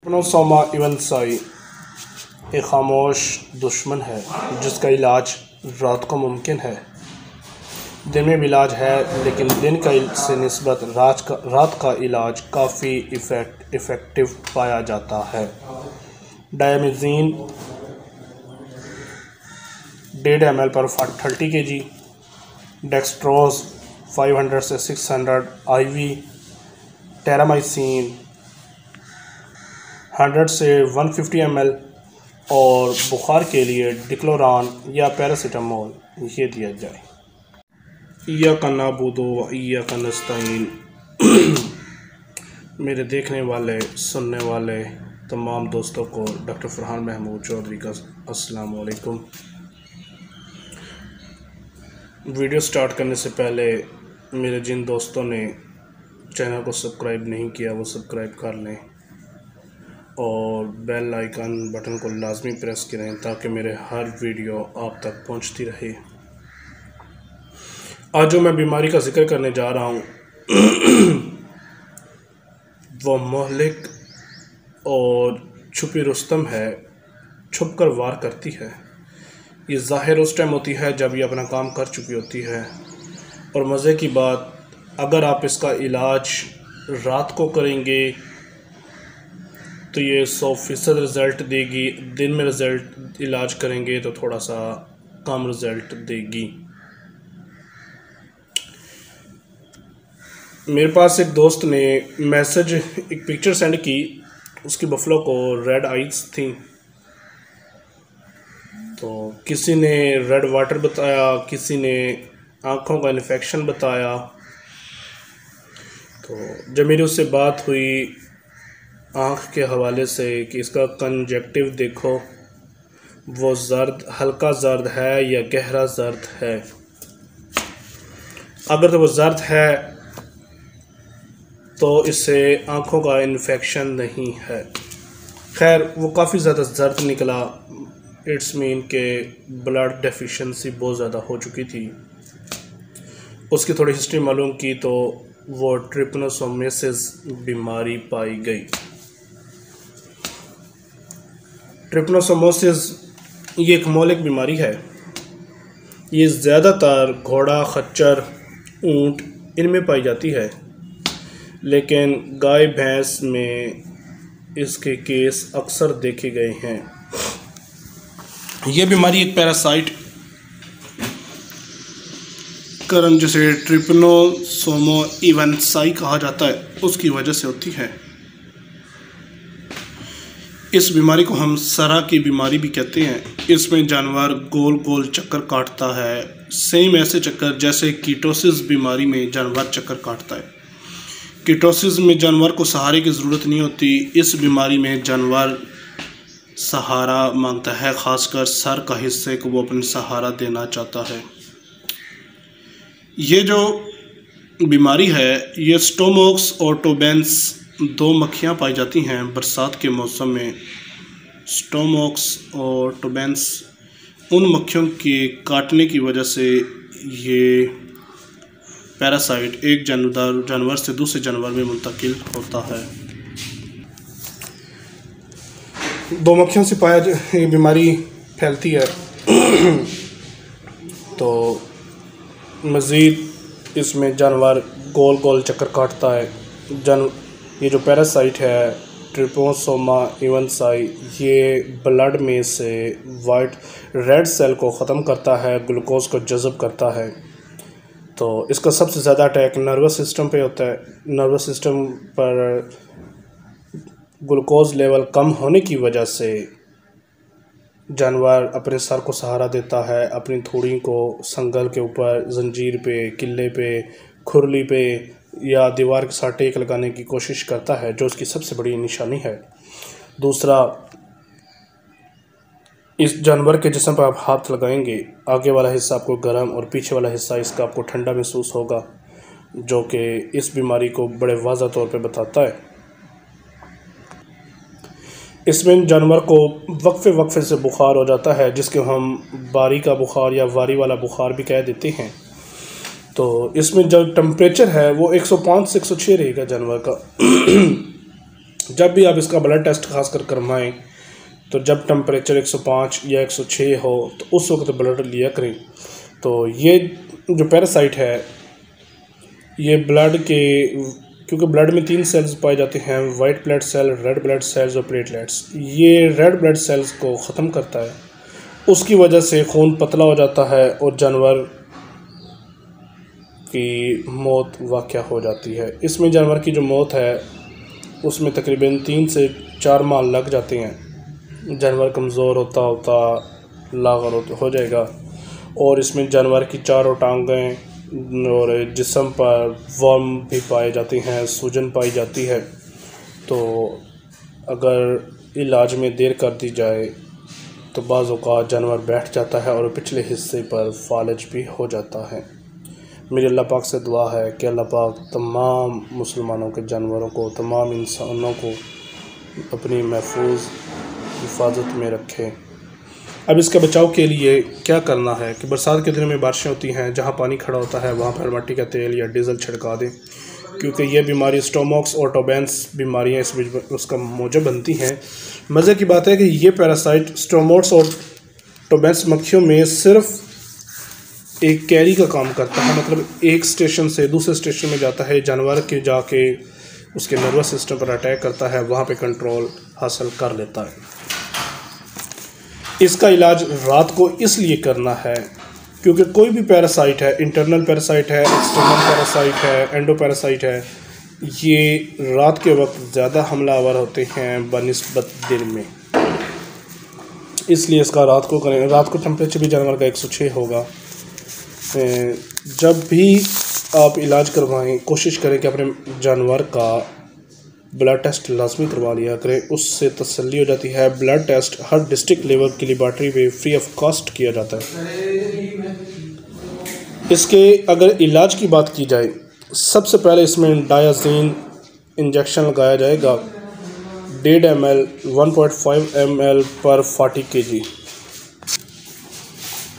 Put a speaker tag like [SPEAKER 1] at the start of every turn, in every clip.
[SPEAKER 1] Trypanosoma इवनसाई एक खामोश दुश्मन है जिसका इलाज रात को मुमकिन है। दिन में भी इलाज है, लेकिन दिन का से निस्बत रात का इलाज काफ़ी इफ़ेक्टिव पाया जाता है। डायमीज़ीन 1.5 ml पर 30 kg, डेक्सट्रोज 500 से 600 IV, टेरामाइसिन 100 से 150 ml और बुखार के लिए डिक्लोरान या पैरासीटामोल ये दिया जाए। इय्याका नअबुदु व इय्याका नस्तईन। मेरे देखने वाले सुनने वाले तमाम दोस्तों को डॉक्टर फरहान महमूद चौधरी का अस्सलाम वालेकुम। वीडियो स्टार्ट करने से पहले मेरे जिन दोस्तों ने चैनल को सब्सक्राइब नहीं किया वो सब्सक्राइब कर लें और बेल आइकन बटन को लाजमी प्रेस करें ताकि मेरे हर वीडियो आप तक पहुंचती रहे। आज जो मैं बीमारी का जिक्र करने जा रहा हूं वो मोहलिक और छुपी रुस्तम है, छुप कर वार करती है। ये ज़ाहिर उस टाइम होती है जब ये अपना काम कर चुकी होती है, और मज़े की बात अगर आप इसका इलाज रात को करेंगे तो ये 100% रिज़ल्ट देगी। दिन में रिज़ल्ट इलाज करेंगे तो थोड़ा सा कम रिज़ल्ट देगी। मेरे पास एक दोस्त ने एक पिक्चर सेंड की, उसकी बफलो को रेड आइज़ थी, तो किसी ने रेड वाटर बताया, किसी ने आँखों का इन्फेक्शन बताया। तो जब मेरी उससे बात हुई आँख के हवाले से कि इसका कंजक्टिव देखो, वो जर्द हल्का जर्द है या गहरा जर्द है। अगर तो वो जर्द है तो इससे आँखों का इन्फेक्शन नहीं है। खैर वो काफ़ी ज़्यादा जर्द निकला, इट्स मीन के ब्लड डेफिशिएंसी बहुत ज़्यादा हो चुकी थी। उसकी थोड़ी हिस्ट्री मालूम की तो वो ट्रिपनोसोमेसिस बीमारी पाई गई। ट्रिपनोसोमोसिस ये एक मौलिक बीमारी है। ये ज़्यादातर घोड़ा, खच्चर, ऊँट इनमें पाई जाती है, लेकिन गाय भैंस में इसके केस अक्सर देखे गए हैं। यह बीमारी एक पैरासाइट करन जिसे ट्रिपनोसोमा इवनसाई कहा जाता है उसकी वजह से होती है। इस बीमारी को हम सरा की बीमारी भी कहते हैं। इसमें जानवर गोल गोल चक्कर काटता है, सेम ऐसे चक्कर जैसे कीटोसिस बीमारी में जानवर चक्कर काटता है। कीटोसिस में जानवर को सहारे की ज़रूरत नहीं होती, इस बीमारी में जानवर सहारा मांगता है, ख़ासकर सर का हिस्से को वो अपने सहारा देना चाहता है। ये जो बीमारी है ये स्टोमोक्स और टोबेंस 2 मक्खियाँ पाई जाती हैं बरसात के मौसम में। स्टोमोक्स और टोबेंस उन मक्खियों के काटने की वजह से ये पैरासाइट एक जानवर से दूसरे जानवर में मुंतकिल होता है। 2 मक्खियों से ये बीमारी फैलती है। तो मज़ीद इसमें जानवर गोल गोल चक्कर काटता है। ये जो पैरासाइट है ट्रिपनोसोमा इवनसाई ये ब्लड में से रेड सेल को ख़त्म करता है, ग्लूकोज को जज़ब करता है। तो इसका सबसे ज़्यादा अटैक नर्वस सिस्टम पे होता है। नर्वस सिस्टम पर ग्लूकोज लेवल कम होने की वजह से जानवर अपने सर को सहारा देता है, अपनी थोड़ी को संगल के ऊपर, जंजीर पे, किले पे, खुरली पे या दीवार के साथ टेक लगाने की कोशिश करता है, जो उसकी सबसे बड़ी निशानी है। दूसरा, इस जानवर के जिस्म पर आप हाथ लगाएंगे, आगे वाला हिस्सा आपको गर्म और पीछे वाला हिस्सा इसका आपको ठंडा महसूस होगा, जो कि इस बीमारी को बड़े वाज़ा तौर पे बताता है। इसमें जानवर को वक्फे से बुखार हो जाता है, जिसके हम बारी का बुखार या वारी वाला बुखार भी कह देते हैं। तो इसमें जो टेम्परेचर है वो 105 से 106 रहेगा जानवर का। जब भी आप इसका ब्लड टेस्ट खास कर करवाएँ तो जब टेम्परेचर 105 या 106 हो तो उस वक्त ब्लड लिया करें। तो ये जो पैरासाइट है ये ब्लड के, क्योंकि ब्लड में 3 सेल्स पाए जाते हैं, white blood cell, red blood cells और प्लेटलेट्स। ये रेड ब्लड सेल्स को ख़त्म करता है, उसकी वजह से खून पतला हो जाता है और जानवर की मौत वाक़या हो जाती है। इसमें जानवर की जो मौत है उसमें तकरीबन 3 से 4 माह लग जाते हैं। जानवर कमज़ोर होता होता लाग़र हो जाएगा और इसमें जानवर की चारों टांगें और जिस्म पर वर्म भी पाए जाते हैं, सूजन पाई जाती है। तो अगर इलाज में देर कर दी जाए तो बाज़ औक़ात जानवर बैठ जाता है और पिछले हिस्से पर फालज भी हो जाता है। मेरी अल्लाह पाक से दुआ है कि अल्लाह पाक तमाम मुसलमानों के जानवरों को, तमाम इंसानों को अपनी महफूज हिफाजत में रखे। अब इसके बचाव के लिए क्या करना है कि बरसात के दिनों में बारिशें होती हैं, जहाँ पानी खड़ा होता है वहाँ पर मिट्टी का तेल या डीज़ल छिड़का दें, क्योंकि ये बीमारी स्टोमॉक्स और टोबैंस बीमारियाँ इसमें उसका मौजब बनती हैं। मज़े की बात है कि ये पैरासाइट स्टोमॉक्स और टोबैंस मक्खियों में सिर्फ एक कैरी का काम करता है, मतलब एक स्टेशन से दूसरे स्टेशन में जाता है, जानवर के जाके उसके नर्वस सिस्टम पर अटैक करता है, वहाँ पे कंट्रोल हासिल कर लेता है। इसका इलाज रात को इसलिए करना है क्योंकि कोई भी पैरासाइट है, इंटरनल पैरासाइट है, एक्सटर्नल पैरासाइट है, एंडो पैरासाइट है, ये रात के वक्त ज़्यादा हमलावर होते हैं बनिस्बत दिन में। इसलिए इसका रात को करें। रात को टेम्परेचर भी जानवर का 106 होगा। जब भी आप इलाज करवाएं कोशिश करें कि अपने जानवर का ब्लड टेस्ट लाजमी करवा लिया करें, उससे तसल्ली हो जाती है। ब्लड टेस्ट हर डिस्ट्रिक्ट लेवल की लेबॉर्ट्री में फ्री ऑफ कॉस्ट किया जाता है। इसके अगर इलाज की बात की जाए, सबसे पहले इसमें डायाजीन इंजेक्शन लगाया जाएगा 1.5 ml 1.5 ml पर 40 kg।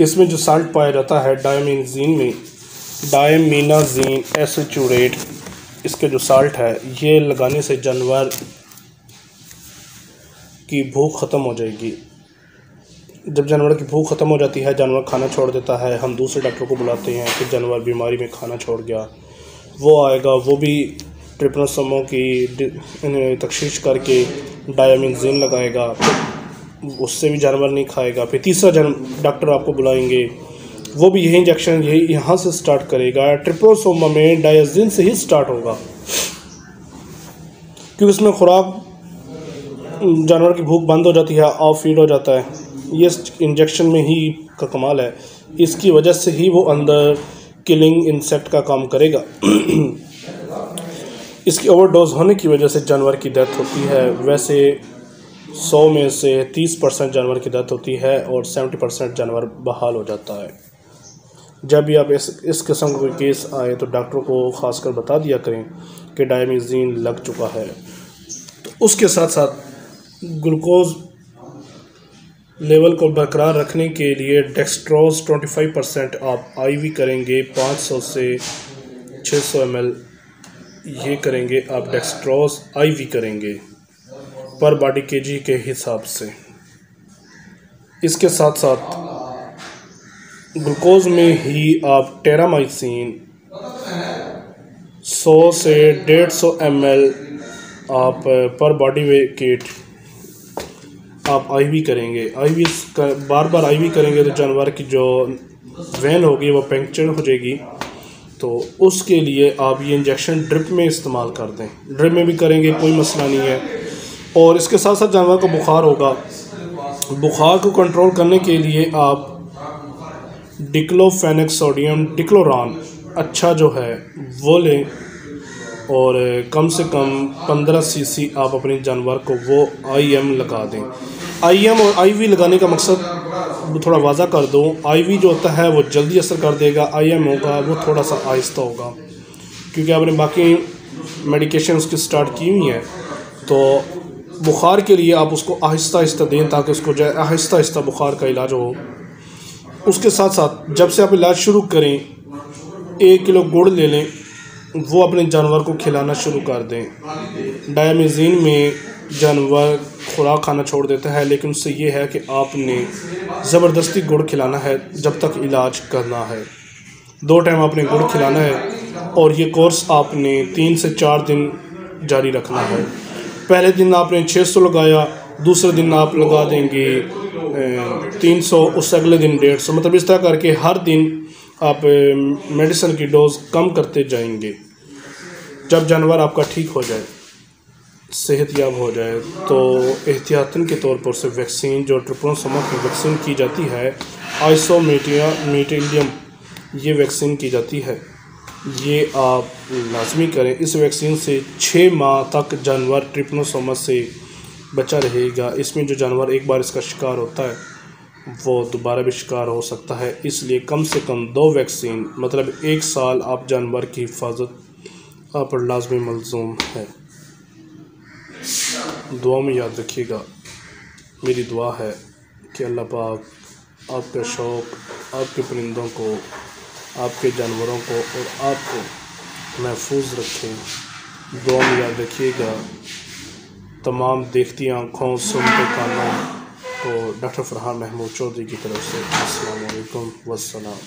[SPEAKER 1] इसमें जो साल्ट पाया जाता है डायमीनाजीन एसिचुरेट, इसके जो साल्ट है ये लगाने से जानवर की भूख ख़त्म हो जाएगी। जब जानवर की भूख ख़त्म हो जाती है, जानवर खाना छोड़ देता है, हम दूसरे डॉक्टर को बुलाते हैं कि जानवर बीमारी में खाना छोड़ गया, वो आएगा, वो भी ट्रिपनोसोमों की तशख़ीस करके डायमीनाजीन लगाएगा, उससे भी जानवर नहीं खाएगा। फिर तीसरा डॉक्टर आपको बुलाएंगे, वो भी यही इंजेक्शन यहाँ से स्टार्ट करेगा। ट्रिप्नोसोमा में डायजीन से ही स्टार्ट होगा, क्योंकि इसमें खुराक, जानवर की भूख बंद हो जाती है, ऑफ फीड हो जाता है। ये इंजेक्शन में ही का कमाल है, इसकी वजह से ही वो अंदर किलिंग इंसेक्ट का काम करेगा। इसकी ओवरडोज होने की वजह से जानवर की डेथ होती है। वैसे 100 में से 30% जानवर की डेथ होती है और 70% जानवर बहाल हो जाता है। जब भी आप इस किस्म का केस आए तो डॉक्टर को ख़ासकर बता दिया करें कि डायमीनाजीन लग चुका है। तो उसके साथ साथ ग्लूकोज लेवल को बरकरार रखने के लिए डेक्सट्रोज 25% आप IV करेंगे, 500 से 600 ml ये करेंगे आप डेक्सट्रोज IV करेंगे पर बॉडी kg के हिसाब से। इसके साथ साथ ग्लूकोज में ही आप टेरामाइसिन 100 से 150 ml आप पर बॉडी वेट आप IV करेंगे। बार बार IV करेंगे तो जानवर की जो वेन होगी वो पंक्चर हो जाएगी, तो उसके लिए आप ये इंजेक्शन ड्रिप में इस्तेमाल कर दें। ड्रिप में भी करेंगे कोई मसला नहीं है। और इसके साथ साथ जानवर को बुखार होगा, बुखार को कंट्रोल करने के लिए आप डिक्लोफेनेक सोडियम डिक्लोरान अच्छा जो है वो लें और कम से कम 15 cc आप अपने जानवर को वो IM लगा दें। IM और IV लगाने का मकसद थोड़ा वाज़ा कर दूँ, IV जो होता है वो जल्दी असर कर देगा, IM होगा वो थोड़ा सा आहिस्ता होगा, क्योंकि आपने बाकी मेडिकेशन उसकी स्टार्ट की हुई है। तो बुखार के लिए आप उसको आहिस्ता आहिस्ता दें ताकि उसको जो है आहिस्ता आहिस्ता बुखार का इलाज हो। उसके साथ साथ जब से आप इलाज शुरू करें 1 किलो गुड़ ले लें, वो अपने जानवर को खिलाना शुरू कर दें। डायमीज़ीन में जानवर खुराक खाना छोड़ देता है, लेकिन उससे ये है कि आपने ज़बरदस्ती गुड़ खिलाना है जब तक इलाज करना है। 2 टाइम आपने गुड़ खिलाना है और ये कोर्स आपने 3 से 4 दिन जारी रखना है। पहले दिन आपने 600 लगाया, दूसरे दिन आप लगा देंगे 300, उससे अगले दिन 150, मतलब इस तरह करके हर दिन आप मेडिसिन की डोज़ कम करते जाएंगे। जब जानवर आपका ठीक हो जाए, सेहतयाब हो जाए, तो एहतियातन के तौर पर उसे वैक्सीन, जो ट्रिपनोसोमा की वैक्सीन की जाती है, आइसोमेटिलियम, ये वैक्सीन की जाती है, ये आप लाजमी करें। इस वैक्सीन से 6 माह तक जानवर ट्रिपनोसोमा से बचा रहेगा। इसमें जो जानवर एक बार इसका शिकार होता है वो दोबारा भी शिकार हो सकता है, इसलिए कम से कम 2 वैक्सीन, मतलब 1 साल आप जानवर की हिफाजत आप पर लाजमी मलजूम है। दुआ में याद रखिएगा। मेरी दुआ है कि अल्लाह पाक आपका शौक़, आपके परिंदों को, आपके जानवरों को और आपको महफूज रखें। दुआ में याद रखिएगा। तमाम देखती आँखों, सुनते कानों को डॉक्टर फरहान महमूद चौधरी की तरफ से अस्सलाम वालेकुम वस्सलाम।